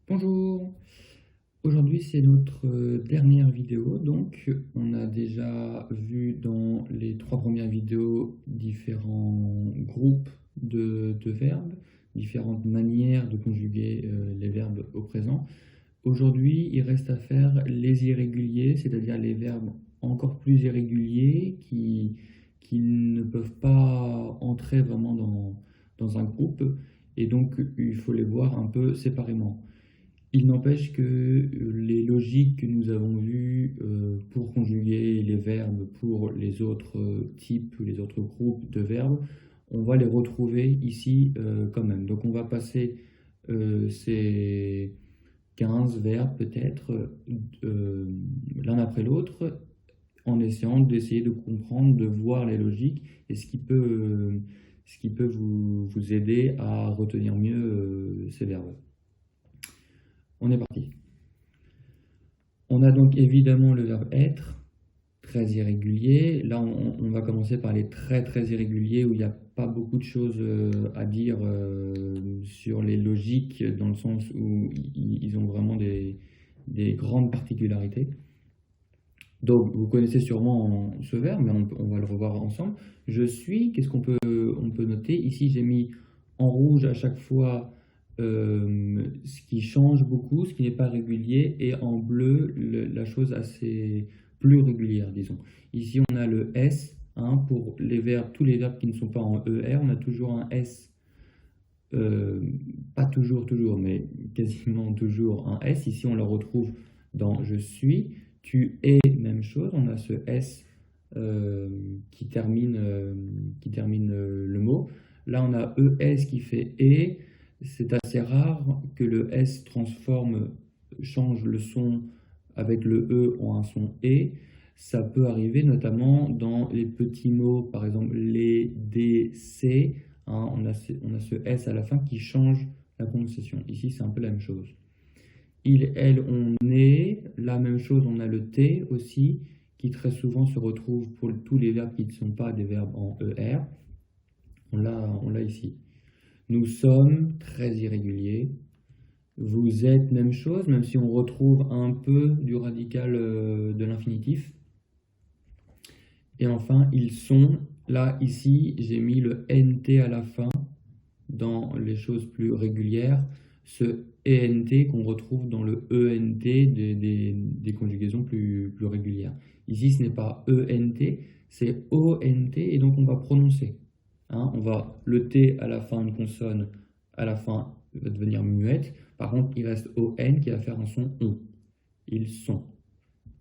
Bonjour, aujourd'hui c'est notre dernière vidéo, donc on a déjà vu dans les 3 premières vidéos différents groupes de verbes, différentes manières de conjuguer les verbes au présent. Aujourd'hui il reste à faire les irréguliers, c'est-à-dire les verbes encore plus irréguliers qui ne peuvent pas entrer vraiment dans un groupe et donc il faut les voir un peu séparément. Il n'empêche que les logiques que nous avons vues pour conjuguer les verbes pour les autres types ou les autres groupes de verbes, on va les retrouver ici quand même. Donc on va passer ces 15 verbes peut-être l'un après l'autre en essayant d'essayer de comprendre, de voir les logiques et ce qui peut vous aider à retenir mieux ces verbes. On est parti. On a donc évidemment le verbe être, très irrégulier. Là, on va commencer par les très très irréguliers où il n'y a pas beaucoup de choses à dire sur les logiques, dans le sens où ils ont vraiment des grandes particularités. Donc, vous connaissez sûrement ce verbe, mais on va le revoir ensemble. Je suis, qu'est-ce on peut noter? Ici, j'ai mis en rouge à chaque fois ce qui change beaucoup, ce qui n'est pas régulier, et en bleu, la chose assez plus régulière, disons. Ici, on a le S, hein, pour les verbes, tous les verbes qui ne sont pas en ER, on a toujours un S, euh, pas toujours, toujours, mais quasiment toujours un S. Ici, on le retrouve dans je suis, tu es, même chose, on a ce S euh, qui termine le mot. Là, on a ES qui fait et. C'est assez rare que le S change le son avec le E en un son et. Ça peut arriver notamment dans les petits mots, par exemple les, des, C. Hein, on a ce S à la fin qui change la prononciation. Ici, c'est un peu la même chose. Il, elle, on est. La même chose, on a le T aussi, qui très souvent se retrouve pour tous les verbes qui ne sont pas des verbes en ER. On l'a ici. Nous sommes, très irrégulier. Vous êtes, même chose, même si on retrouve un peu du radical de l'infinitif. Et enfin, ils sont. Là, ici, j'ai mis le NT à la fin dans les choses plus régulières. Ce ENT qu'on retrouve dans le ENT des conjugaisons plus régulières. Ici, ce n'est pas ENT, c'est ONT, et donc on va prononcer. Hein, le T à la fin d'une consonne, à la fin, va devenir muette. Par contre, il reste ON qui va faire un son ON. Ils sont.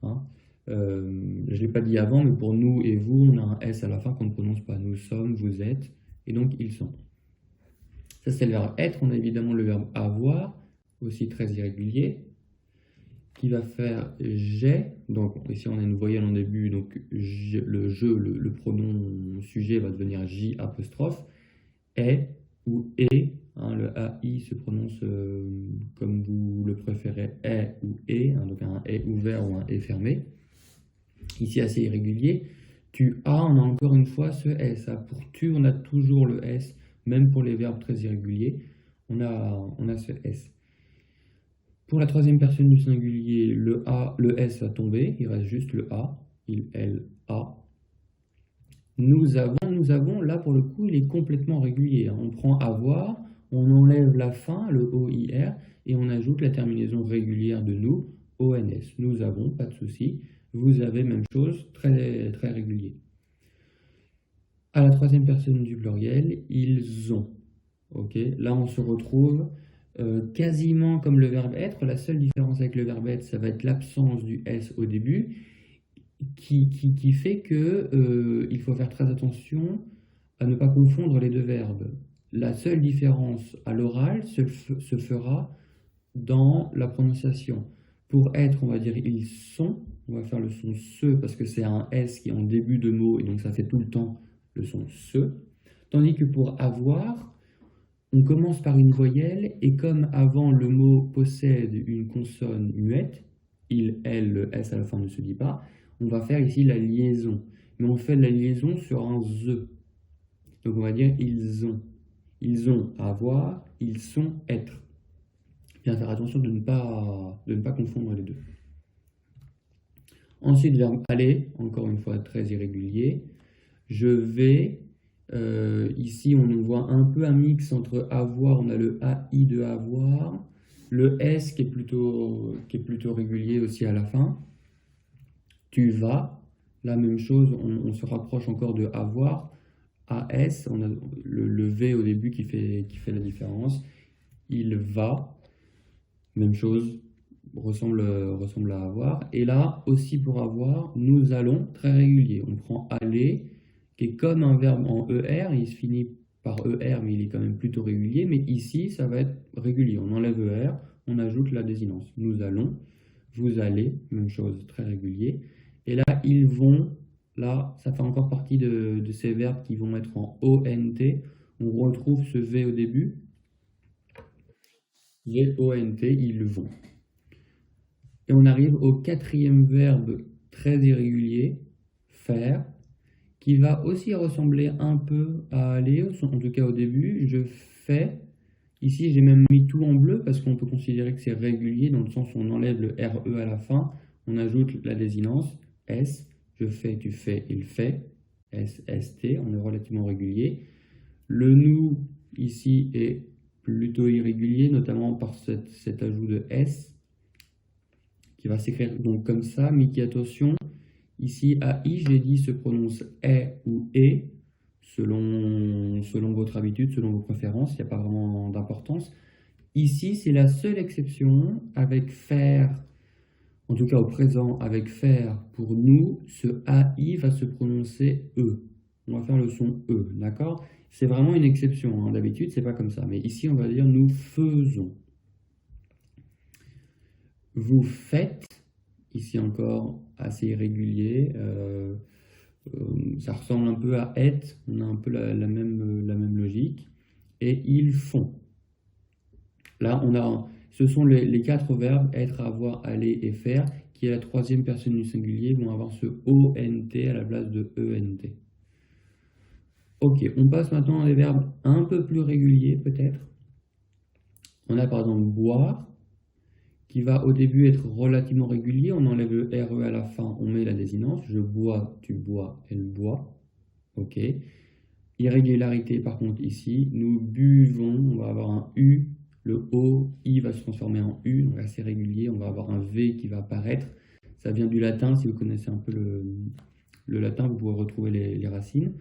Hein. Je ne l'ai pas dit avant, mais pour nous et vous, on a un S à la fin qu'on ne prononce pas. Nous sommes, vous êtes, et donc ils sont. Ça, c'est le verbe être. On a évidemment le verbe avoir, aussi très irrégulier, qui va faire j'ai. Donc ici, on a une voyelle en début, donc le pronom sujet va devenir J apostrophe. Est ou est, hein, le AI se prononce comme vous le préférez, est ou est, hein, donc un est ouvert ou un est fermé. Ici, assez irrégulier. Tu as, on a encore une fois ce S. Pour tu, on a toujours le S, même pour les verbes très irréguliers, on a ce S. Pour la troisième personne du singulier, le S va tomber, il reste juste le A, il, elle, a. Nous avons, là pour le coup, il est complètement régulier. On prend avoir, on enlève la fin, le OIR, et on ajoute la terminaison régulière de nous, ONS. Nous avons, pas de souci. Vous avez, même chose, très, très régulier. À la troisième personne du pluriel, ils ont. Okay, là, on se retrouve quasiment comme le verbe être. La seule différence avec le verbe être, ça va être l'absence du S au début, qui fait que il faut faire très attention à ne pas confondre les deux verbes. La seule différence à l'oral se fera dans la prononciation. Pour être, on va dire ils sont, on va faire le son se parce que c'est un S qui est en début de mot et donc ça fait tout le temps le son se. Tandis que pour avoir, on commence par une voyelle et comme avant le mot possède une consonne muette, il, elle, le S à la fin ne se dit pas, on va faire ici la liaison. Mais on fait la liaison sur un ze. Donc on va dire ils ont. Ils ont avoir, ils sont être. Bien faire attention de ne pas confondre les deux. Ensuite, verbe aller, encore une fois très irrégulier. Je vais, ici on voit un peu un mix entre avoir, on a le AI de avoir, le S qui est plutôt régulier aussi à la fin. Tu vas, la même chose, on se rapproche encore de avoir. AS, on a le V au début qui fait la différence. Il va, même chose, ressemble à avoir. Et là, aussi pour avoir, nous allons, très régulier. On prend aller, qui est comme un verbe en ER, il se finit par ER, mais il est quand même plutôt régulier. Mais ici, ça va être régulier. On enlève ER, on ajoute la désinence. Nous allons, vous allez, même chose, très régulier. Et là, ils vont, là, ça fait encore partie de ces verbes qui vont être en ONT. On retrouve ce V au début. V-O-N-T, ils vont. Et on arrive au quatrième verbe très irrégulier, faire, qui va aussi ressembler un peu à aller, en tout cas au début. Je fais. Ici, j'ai même mis tout en bleu parce qu'on peut considérer que c'est régulier dans le sens où on enlève le RE à la fin, on ajoute la désinence, S, je fais, tu fais, il fait, S, ST, on est relativement régulier. Le nous, ici, est plutôt irrégulier, notamment par cet ajout de S, qui va s'écrire donc comme ça, mais qui, attention, ici, AI, j'ai dit, se prononce est ou est, selon votre habitude, selon vos préférences, il n'y a pas vraiment d'importance. Ici, c'est la seule exception avec faire, en tout cas au présent, avec faire pour nous, ce AI va se prononcer E. On va faire le son E, d'accord? C'est vraiment une exception, hein. D'habitude, c'est pas comme ça. Mais ici, on va dire nous faisons. Vous faites, ici encore assez irrégulier, ça ressemble un peu à être, on a un peu la même logique. Et ils font. Là, ce sont les quatre verbes être, avoir, aller et faire, qui est la troisième personne du singulier, vont avoir ce ONT à la place de ENT. Ok, on passe maintenant à des verbes un peu plus réguliers peut-être. On a par exemple boire, qui va au début être relativement régulier. On enlève le RE à la fin, on met la désinence. Je bois, tu bois, elle boit. Ok. Irrégularité par contre ici, nous buvons, on va avoir un U. Le O, I va se transformer en U, donc assez régulier. On va avoir un V qui va apparaître. Ça vient du latin, si vous connaissez un peu le latin, vous pouvez retrouver les racines.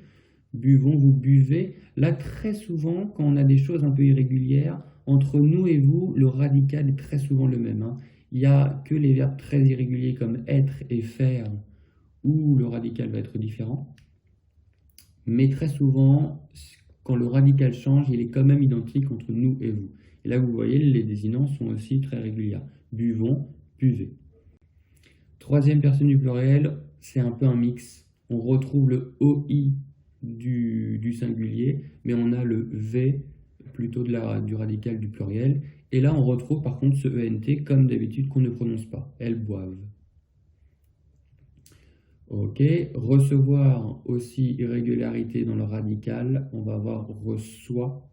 Buvons, vous buvez. Là, très souvent, quand on a des choses un peu irrégulières, entre nous et vous, le radical est très souvent le même, hein. Il n'y a que les verbes très irréguliers comme être et faire, où le radical va être différent. Mais très souvent, quand le radical change, il est quand même identique entre nous et vous. Et là, vous voyez, les désinences sont aussi très régulières. Buvons, buvez. Troisième personne du pluriel, c'est un peu un mix. On retrouve le OI du singulier, mais on a le V plutôt du radical du pluriel. Et là, on retrouve par contre ce ENT, comme d'habitude, qu'on ne prononce pas. Elles boivent. Ok, recevoir aussi irrégularité dans le radical, on va avoir reçoit,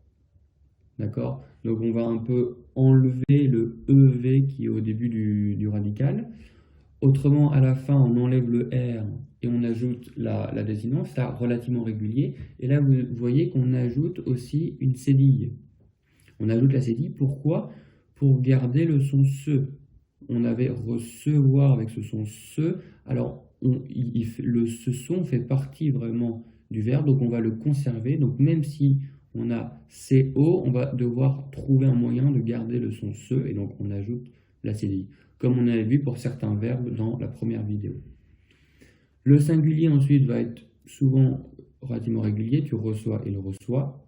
d'accord? Donc on va un peu enlever le EV qui est au début du radical. Autrement, à la fin, on enlève le R et on ajoute la désinence, ça relativement régulier. Et là, vous voyez qu'on ajoute aussi une cédille. On ajoute la cédille, pourquoi? Pour garder le son se. On avait recevoir avec ce son se. Alors, ce son fait partie vraiment du verbe, donc on va le conserver. Donc même si on a CO, on va devoir trouver un moyen de garder le son se, et donc on ajoute la cédille, comme on avait vu pour certains verbes dans la première vidéo. Le singulier ensuite va être souvent relativement régulier, tu reçois et le reçois.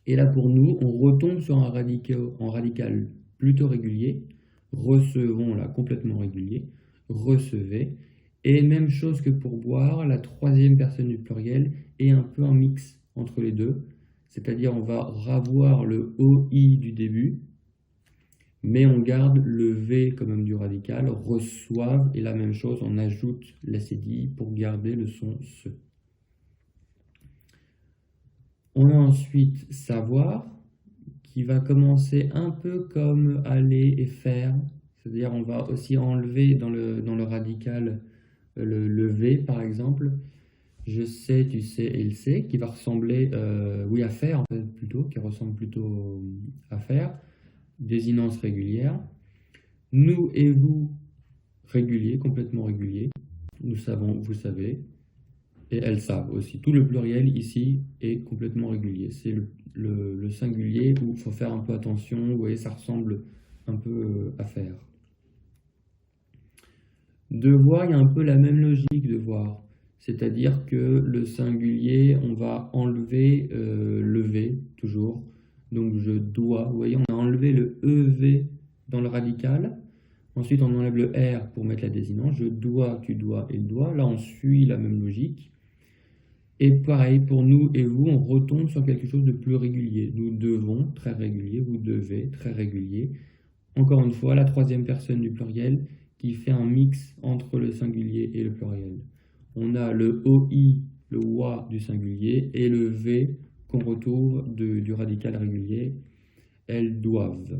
Et là pour nous, on retombe sur un radical plutôt régulier, recevons là complètement régulier, recevez. Et même chose que pour boire, la troisième personne du pluriel est un peu un mix entre les deux. C'est-à-dire on va ravoir le OI du début, mais on garde le V quand même du radical, reçoivent, et la même chose, on ajoute la cédille pour garder le son se. On a ensuite savoir, qui va commencer un peu comme aller et faire. C'est-à-dire on va aussi enlever dans le radical le V par exemple. Je sais, tu sais et il sait, qui va ressembler, oui, à faire en fait plutôt, qui ressemble plutôt à faire. Désinence régulière. Nous et vous, régulier, complètement régulier. Nous savons, vous savez. Et elles savent aussi. Tout le pluriel ici est complètement régulier. C'est le singulier où il faut faire un peu attention. Vous voyez, ça ressemble un peu à faire. Devoir, il y a un peu la même logique de voir. C'est-à-dire que le singulier, on va enlever le V, toujours. Donc je dois, vous voyez, on a enlevé le EV dans le radical. Ensuite, on enlève le R pour mettre la désinence. Je dois, tu dois et le dois. Là, on suit la même logique. Et pareil, pour nous et vous, on retombe sur quelque chose de plus régulier. Nous devons, très régulier, vous devez, très régulier. Encore une fois, la troisième personne du pluriel qui fait un mix entre le singulier et le pluriel. On a le OI, le OI du singulier, et le V qu'on retrouve du radical régulier. Elles doivent.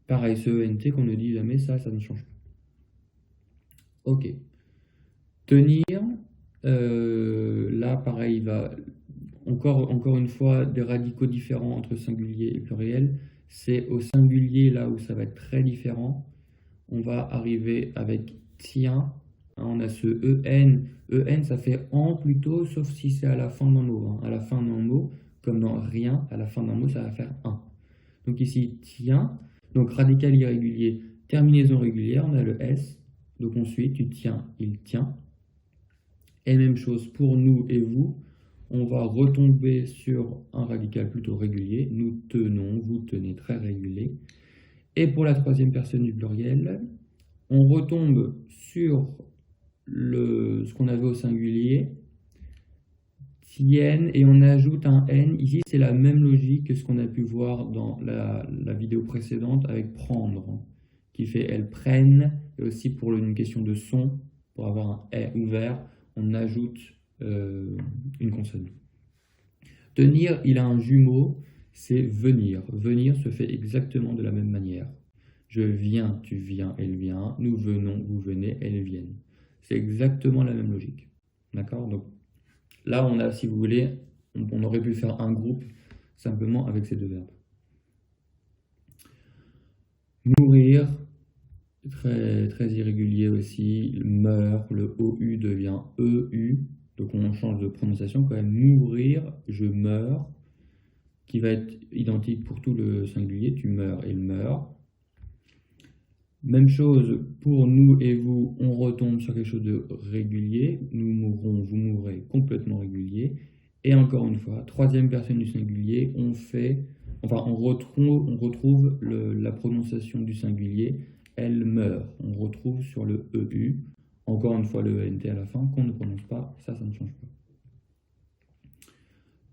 Pareil, ce ENT qu'on ne dit jamais, ça ne change pas. Ok. Tenir, là pareil, il va encore une fois des radicaux différents entre singulier et pluriel. C'est au singulier là où ça va être très différent. On va arriver avec tien. On a ce EN. EN, ça fait en plutôt, sauf si c'est à la fin d'un mot. À la fin d'un mot, comme dans rien, à la fin d'un mot, ça va faire un. Donc ici, tien. Donc radical irrégulier, terminaison régulière, on a le S. Donc ensuite, tu tiens, il tient. Et même chose pour nous et vous. On va retomber sur un radical plutôt régulier. Nous tenons, vous tenez, très régulier. Et pour la troisième personne du pluriel, on retombe sur ce qu'on avait au singulier, tiennent, et on ajoute un N. Ici, c'est la même logique que ce qu'on a pu voir dans la vidéo précédente avec prendre, qui fait elles prennent, et aussi pour une question de son, pour avoir un « est » ouvert, on ajoute une consonne. Tenir, il a un jumeau, c'est venir. Venir se fait exactement de la même manière. Je viens, tu viens, elle vient. Nous venons, vous venez, elles viennent. C'est exactement la même logique. D'accord? Donc là, on a, si vous voulez, on aurait pu faire un groupe simplement avec ces deux verbes. Mourir, très, très irrégulier aussi. Meurt, le OU devient EU. Donc on change de prononciation quand même. Mourir, je meurs, qui va être identique pour tout le singulier. Tu meurs, elle meurt. Même chose pour nous et vous, on retombe sur quelque chose de régulier. Nous mourrons, vous mourrez, complètement régulier. Et encore une fois, troisième personne du singulier, on retrouve la prononciation du singulier. Elle meurt. On retrouve sur le EU. Encore une fois, le ENT à la fin, qu'on ne prononce pas. Ça ne change pas.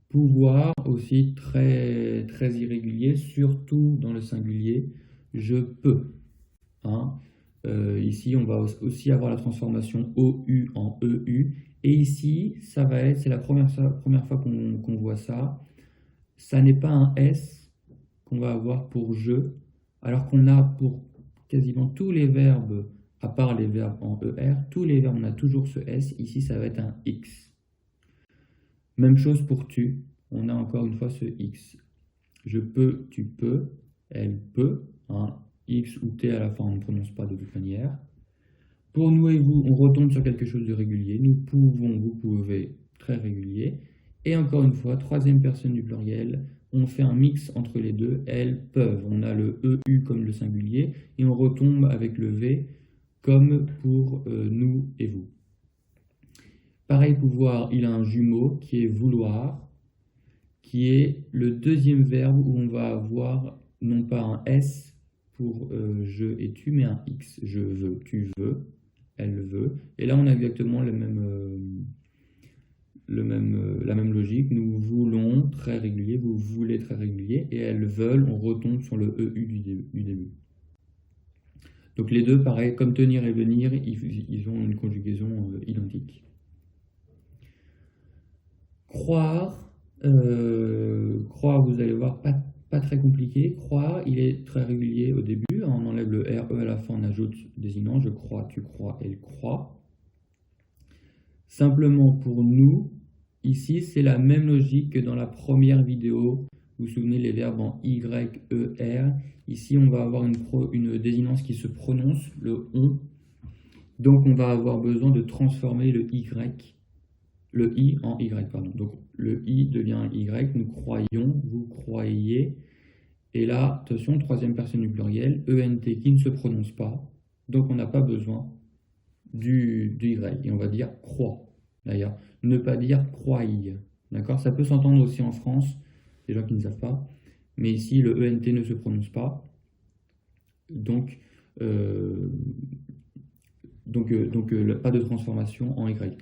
Pouvoir aussi très, très irrégulier, surtout dans le singulier. Je peux. Ici, on va aussi avoir la transformation OU en EU. Et ici, c'est la première fois qu'on voit ça. Ça n'est pas un S qu'on va avoir pour je, alors qu'on a pour quasiment tous les verbes, à part les verbes en ER, tous les verbes, on a toujours ce S. Ici, ça va être un X. Même chose pour tu. On a encore une fois ce X. Je peux, tu peux, elle peut. X ou T à la fin, on ne prononce pas de toute manière. Pour nous et vous, on retombe sur quelque chose de régulier. Nous pouvons, vous pouvez, très régulier. Et encore une fois, troisième personne du pluriel, on fait un mix entre les deux. Elles peuvent. On a le EU comme le singulier et on retombe avec le V comme pour nous et vous. Pareil, pouvoir, il a un jumeau qui est vouloir, qui est le deuxième verbe où on va avoir non pas un S pour je et tu, mais un X. Je veux, tu veux, elle veut. Et là, on a exactement la même logique. Nous voulons très régulier, vous voulez très régulier, et elles veulent, on retombe sur le EU du début. Donc les deux, pareil, comme tenir et venir, ils ont une conjugaison identique. Croire, croire, vous allez voir, pas pas très compliqué. Croire, il est très régulier au début. On enlève le RE à la fin, on ajoute désignant je crois, tu crois, elle croit. Simplement pour nous, ici, c'est la même logique que dans la première vidéo. Vous vous souvenez, les verbes en Y, E, R. Ici, on va avoir une désinence qui se prononce, le on. Donc, on va avoir besoin de transformer le Y, le I en Y, pardon. Donc, le I devient Y, nous croyons, vous croyez. Et là, attention, troisième personne du pluriel, ENT qui ne se prononce pas. Donc, on n'a pas besoin du Y. Et on va dire croit. D'ailleurs, ne pas dire croyez. D'accord? Ça peut s'entendre aussi en France, des gens qui ne savent pas. Mais ici, le ENT ne se prononce pas. Donc, pas de transformation en Y.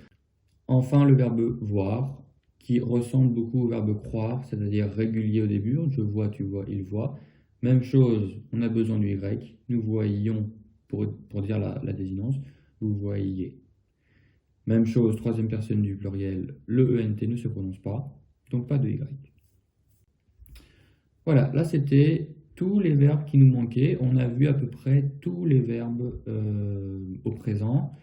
Enfin, le verbe voir, qui ressemble beaucoup au verbe croire, c'est-à-dire régulier au début. Je vois, tu vois, il voit. Même chose, on a besoin du Y. Nous voyons pour dire la désinence. Vous voyez. Même chose, troisième personne du pluriel, le ENT ne se prononce pas, donc pas de Y. Voilà, là c'était tous les verbes qui nous manquaient. On a vu à peu près tous les verbes au présent.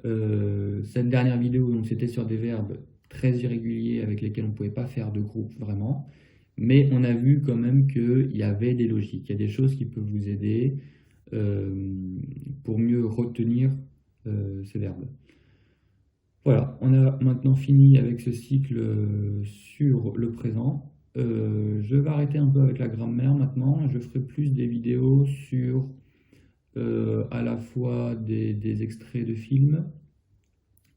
Cette dernière vidéo, c'était sur des verbes très irréguliers avec lesquels on ne pouvait pas faire de groupe vraiment. Mais on a vu quand même qu'il y avait des logiques. Il y a des choses qui peuvent vous aider pour mieux retenir ces verbes. Voilà, on a maintenant fini avec ce cycle sur le présent. Je vais arrêter un peu avec la grammaire maintenant. Je ferai plus des vidéos sur à la fois des extraits de films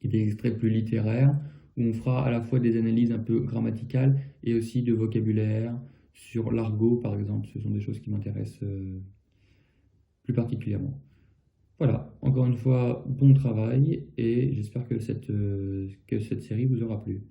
et des extraits plus littéraires, où on fera à la fois des analyses un peu grammaticales et aussi de vocabulaire, sur l'argot par exemple. Ce sont des choses qui m'intéressent plus particulièrement. Voilà, encore une fois, bon travail et j'espère que cette série vous aura plu.